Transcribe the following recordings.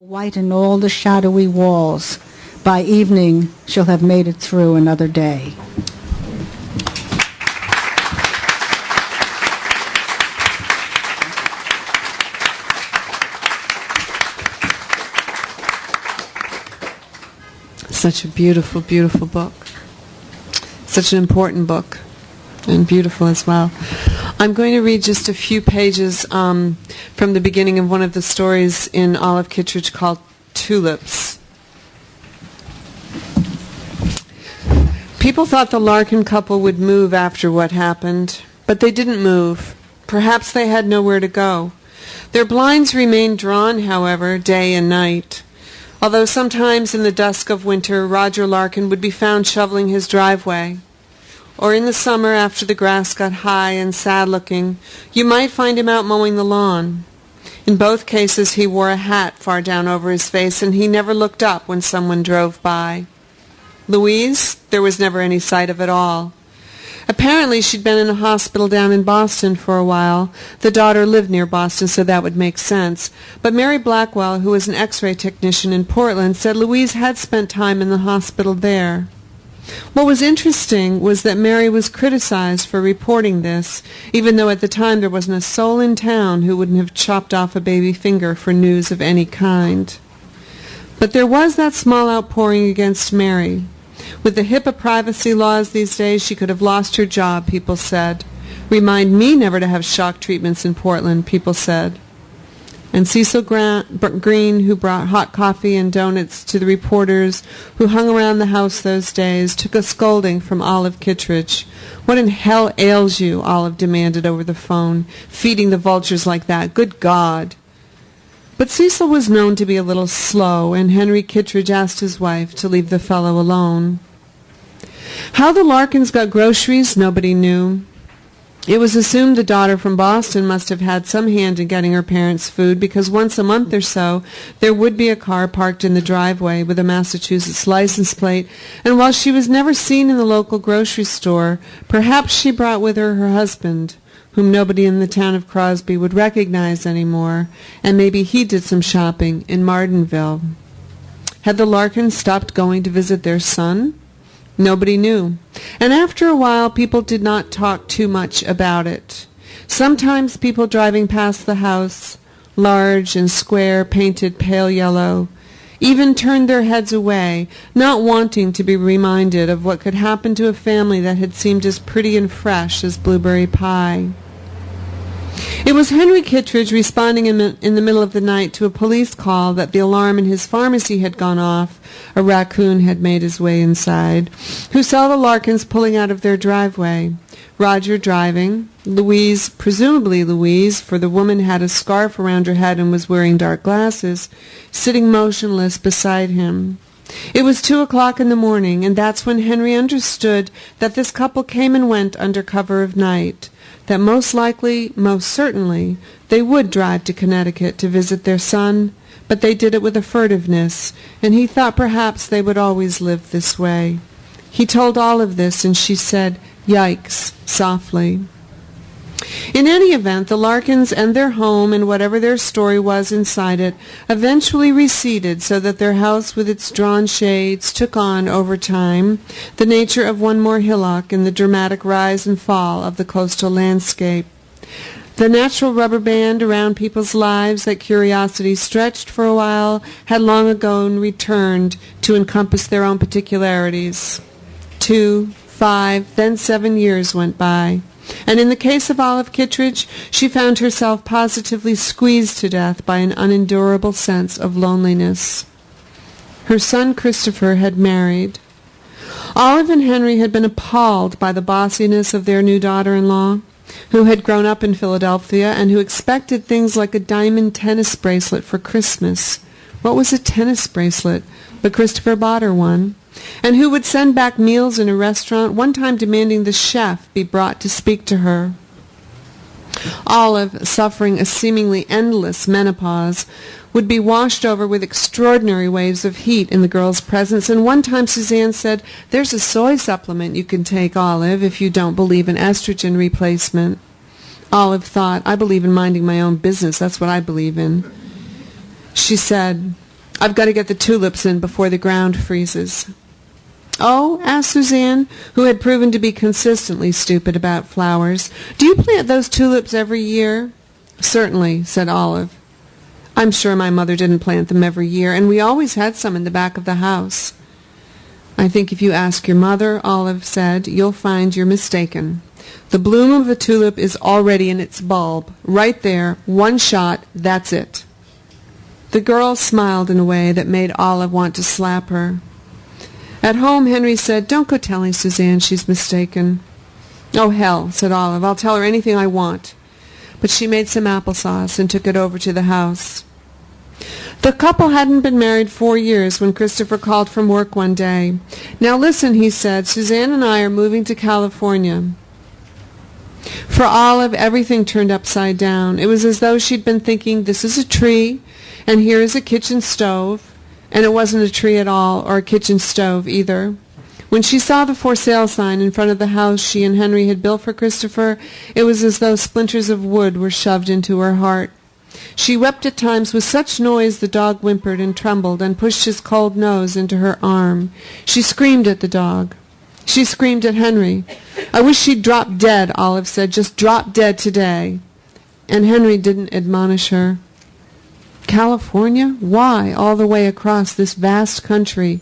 Whiten all the shadowy walls. By evening, she'll have made it through another day. Such a beautiful, beautiful book. Such an important book, and beautiful as well. I'm going to read just a few pages from the beginning of one of the stories in Olive Kittredge called Tulips. People thought the Larkin couple would move after what happened, but they didn't move. Perhaps they had nowhere to go. Their blinds remained drawn, however, day and night. Although sometimes in the dusk of winter Roger Larkin would be found shoveling his driveway. Or in the summer, after the grass got high and sad-looking, you might find him out mowing the lawn. In both cases he wore a hat far down over his face, and he never looked up when someone drove by. Louise, there was never any sight of at all. Apparently she'd been in a hospital down in Boston for a while. The daughter lived near Boston, so that would make sense. But Mary Blackwell, who was an X-ray technician in Portland, said Louise had spent time in the hospital there. What was interesting was that Mary was criticized for reporting this, even though at the time there wasn't a soul in town who wouldn't have chopped off a baby finger for news of any kind. But there was that small outpouring against Mary. With the HIPAA privacy laws these days, she could have lost her job, people said. Remind me never to have shock treatments in Portland, people said. And Cecil Green, who brought hot coffee and donuts to the reporters who hung around the house those days, took a scolding from Olive Kittredge. "What in hell ails you?" Olive demanded over the phone, "feeding the vultures like that. Good God!" But Cecil was known to be a little slow, and Henry Kittredge asked his wife to leave the fellow alone. How the Larkins got groceries, nobody knew. It was assumed the daughter from Boston must have had some hand in getting her parents food, because once a month or so there would be a car parked in the driveway with a Massachusetts license plate, and while she was never seen in the local grocery store, perhaps she brought with her her husband, whom nobody in the town of Crosby would recognize anymore, and maybe he did some shopping in Mardenville. Had the Larkins stopped going to visit their son? Nobody knew, and after a while people did not talk too much about it. Sometimes people driving past the house, large and square, painted pale yellow, even turned their heads away, not wanting to be reminded of what could happen to a family that had seemed as pretty and fresh as blueberry pie. It was Henry Kittredge responding in the middle of the night to a police call that the alarm in his pharmacy had gone off, a raccoon had made his way inside, who saw the Larkins pulling out of their driveway, Roger driving, Louise, presumably Louise, for the woman had a scarf around her head and was wearing dark glasses, sitting motionless beside him. It was 2:00 in the morning, and that's when Henry understood that this couple came and went under cover of night, that most likely, most certainly, they would drive to Connecticut to visit their son, but they did it with a furtiveness, and he thought perhaps they would always live this way. He told Olive this, and she said, "Yikes," softly. In any event, the Larkins and their home, and whatever their story was inside it, eventually receded so that their house with its drawn shades took on, over time, the nature of one more hillock in the dramatic rise and fall of the coastal landscape. The natural rubber band around people's lives that curiosity stretched for a while had long ago returned to encompass their own particularities. 2, 5, then 7 years went by. And in the case of Olive Kittredge, she found herself positively squeezed to death by an unendurable sense of loneliness. Her son Christopher had married. Olive and Henry had been appalled by the bossiness of their new daughter-in-law, who had grown up in Philadelphia and who expected things like a diamond tennis bracelet for Christmas. What was a tennis bracelet? But Christopher bought her one. And who would send back meals in a restaurant, one time demanding the chef be brought to speak to her. Olive, suffering a seemingly endless menopause, would be washed over with extraordinary waves of heat in the girl's presence, and one time Suzanne said, "There's a soy supplement you can take, Olive, if you don't believe in estrogen replacement." Olive thought, "I believe in minding my own business. That's what I believe in." She said, I've got to get the tulips in before the ground freezes." "Oh?" asked Suzanne, who had proven to be consistently stupid about flowers. "Do you plant those tulips every year?" "Certainly," said Olive. "I'm sure my mother didn't plant them every year, and we always had some in the back of the house." "I think if you ask your mother," Olive said, "you'll find you're mistaken. The bloom of a tulip is already in its bulb. Right there, one shot, that's it." The girl smiled in a way that made Olive want to slap her. At home, Henry said, "Don't go telling Suzanne she's mistaken." "Oh, hell," said Olive, "I'll tell her anything I want." But she made some applesauce and took it over to the house. The couple hadn't been married 4 years when Christopher called from work one day. "Now listen," he said, "Suzanne and I are moving to California." For Olive, everything turned upside down. It was as though she'd been thinking, this is a tree, and here is a kitchen stove, and it wasn't a tree at all, or a kitchen stove either. When she saw the for sale sign in front of the house she and Henry had built for Christopher, it was as though splinters of wood were shoved into her heart. She wept at times with such noise the dog whimpered and trembled and pushed his cold nose into her arm. She screamed at the dog. She screamed at Henry. "I wish she'd drop dead," Olive said, "just drop dead today." And Henry didn't admonish her. California? Why all the way across this vast country?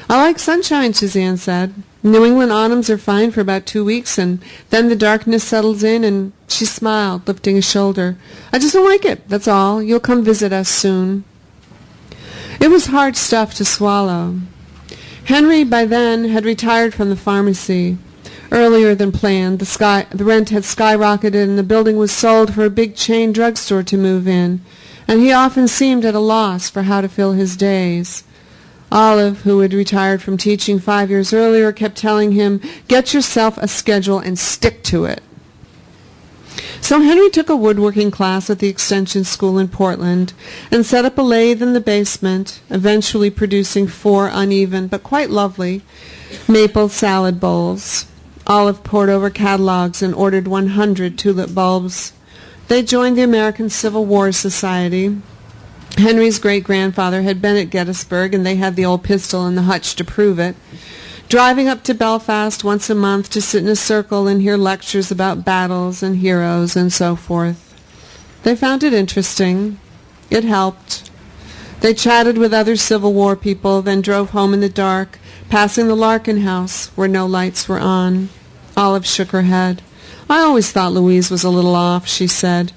"I like sunshine," Suzanne said. "New England autumns are fine for about 2 weeks, and then the darkness settles in," and she smiled, lifting a shoulder. "I just don't like it, that's all. You'll come visit us soon." It was hard stuff to swallow. Henry, by then, had retired from the pharmacy. Earlier than planned, the rent had skyrocketed and the building was sold for a big chain drugstore to move in, and he often seemed at a loss for how to fill his days. Olive, who had retired from teaching 5 years earlier, kept telling him, "Get yourself a schedule and stick to it." So Henry took a woodworking class at the extension school in Portland and set up a lathe in the basement, eventually producing 4 uneven but quite lovely maple salad bowls. Olive pored over catalogs and ordered 100 tulip bulbs. They joined the American Civil War Society. Henry's great-grandfather had been at Gettysburg, and they had the old pistol in the hutch to prove it. Driving up to Belfast once a month to sit in a circle and hear lectures about battles and heroes and so forth. They found it interesting. It helped. They chatted with other Civil War people, then drove home in the dark, passing the Larkin house, where no lights were on. Olive shook her head. "I always thought Louise was a little off," she said.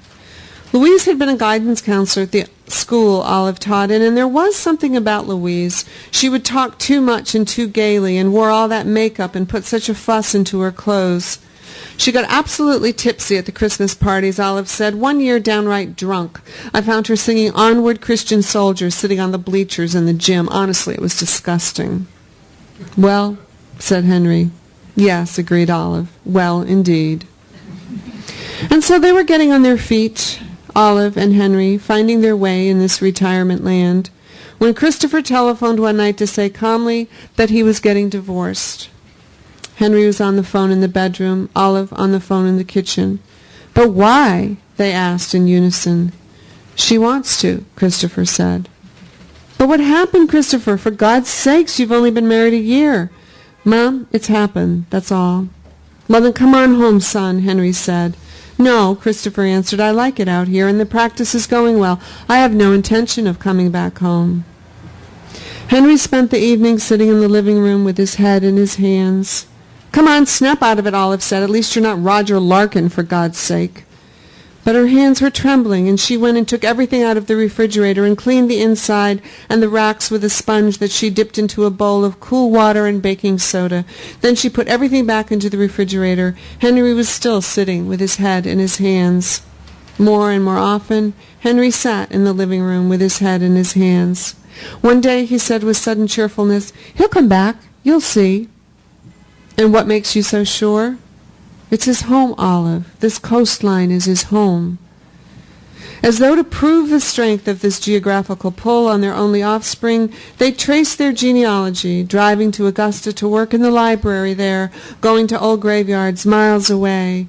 Louise had been a guidance counselor at the school Olive taught in, and there was something about Louise. She would talk too much and too gaily, and wore all that makeup and put such a fuss into her clothes. She got absolutely tipsy at the Christmas parties, Olive said, one year downright drunk. I found her singing Onward Christian Soldiers sitting on the bleachers in the gym. Honestly, it was disgusting. "Well," said Henry. "Yes," agreed Olive. "Well, indeed." And so they were getting on their feet, Olive and Henry, finding their way in this retirement land, when Christopher telephoned one night to say calmly that he was getting divorced. Henry was on the phone in the bedroom, Olive on the phone in the kitchen. "But why?" they asked in unison. "She wants to," Christopher said. "But what happened, Christopher? For God's sakes, you've only been married a year." "Mom, it's happened, that's all." "Well, then come on home, son," Henry said. "No," Christopher answered, "I like it out here, and the practice is going well. I have no intention of coming back home." Henry spent the evening sitting in the living room with his head in his hands. "Come on, snap out of it," Olive said. "At least you're not Roger Larkin, for God's sake." But her hands were trembling, and she went and took everything out of the refrigerator and cleaned the inside and the racks with a sponge that she dipped into a bowl of cool water and baking soda. Then she put everything back into the refrigerator. Henry was still sitting with his head in his hands. More and more often, Henry sat in the living room with his head in his hands. One day he said with sudden cheerfulness, "He'll come back. You'll see." "And what makes you so sure?" "It's his home, Olive. This coastline is his home." As though to prove the strength of this geographical pull on their only offspring, they traced their genealogy, driving to Augusta to work in the library there, going to old graveyards miles away.